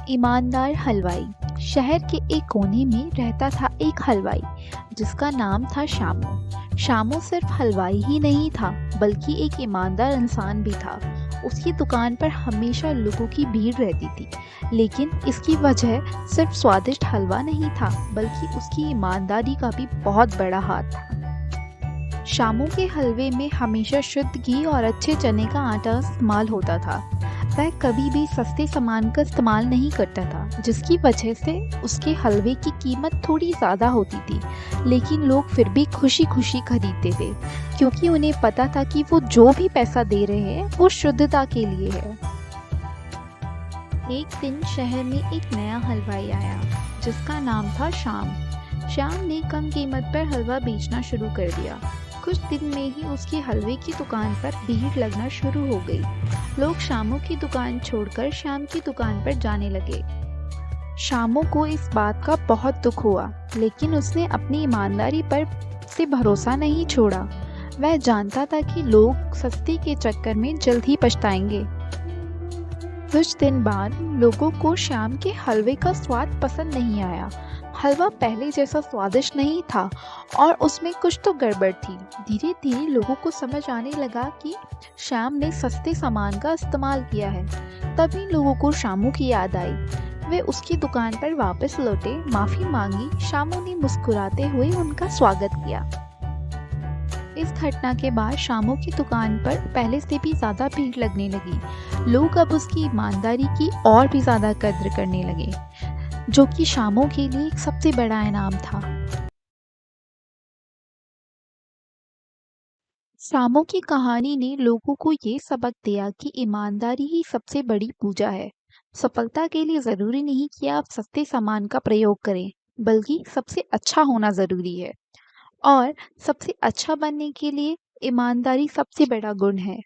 ईमानदार हलवाई। शहर के एक कोने में रहता था एक हलवाई जिसका नाम था शामू। शामू सिर्फ हलवाई ही नहीं था बल्कि एक ईमानदार इंसान भी था। उसकी दुकान पर हमेशा लोगों की भीड़ रहती थी, लेकिन इसकी वजह सिर्फ स्वादिष्ट हलवा नहीं था बल्कि उसकी ईमानदारी का भी बहुत बड़ा हाथ था। शामू के हलवे में हमेशा शुद्ध घी और अच्छे चने का आटा इस्तेमाल होता था। वह कभी भी सस्ते सामान का इस्तेमाल नहीं करता था, जिसकी वजह से उसके हलवे की कीमत थोड़ी ज़्यादा होती थी, लेकिन लोग फिर भी खुशी खुशी खरीदते थे क्योंकि उन्हें पता था कि वो जो भी पैसा दे रहे हैं वो शुद्धता के लिए है। एक दिन शहर में एक नया हलवाई आया जिसका नाम था श्याम। श्याम ने कम कीमत पर हलवा बेचना शुरू कर दिया। कुछ दिन में ही उसकी हलवे की दुकान पर भीड़ लगना शुरू हो गई। लोग शामू की दुकान छोड़कर श्याम की दुकान पर जाने लगे। शामू को इस बात का बहुत दुख हुआ, लेकिन उसने अपनी ईमानदारी पर से भरोसा नहीं छोड़ा। वह जानता था कि लोग सस्ती के चक्कर में जल्द ही पछताएंगे। कुछ दिन बाद लोगों को श्याम के हलवे का स्वाद पसंद नहीं आया। हलवा पहले जैसा स्वादिष्ट नहीं था और उसमें कुछ तो गड़बड़ थी। धीरे धीरे लोगों को समझ आने लगा कि श्याम ने सस्ते सामान का इस्तेमाल किया है। तभी लोगों को शामू की याद आई। वे उसकी दुकान पर वापस लौटे, माफी मांगी। शामू ने मुस्कुराते हुए उनका स्वागत किया। इस घटना के बाद शामू की दुकान पर पहले से भी ज्यादा भीड़ लगने लगी। लोग अब उसकी ईमानदारी की और भी ज्यादा कद्र करने लगे, जो कि शामू के लिए एक सबसे बड़ा इनाम था। शामू की कहानी ने लोगों को ये सबक दिया कि ईमानदारी ही सबसे बड़ी पूजा है। सफलता के लिए जरूरी नहीं कि आप सस्ते सामान का प्रयोग करें, बल्कि सबसे अच्छा होना जरूरी है। और सबसे अच्छा बनने के लिए ईमानदारी सबसे बड़ा गुण है।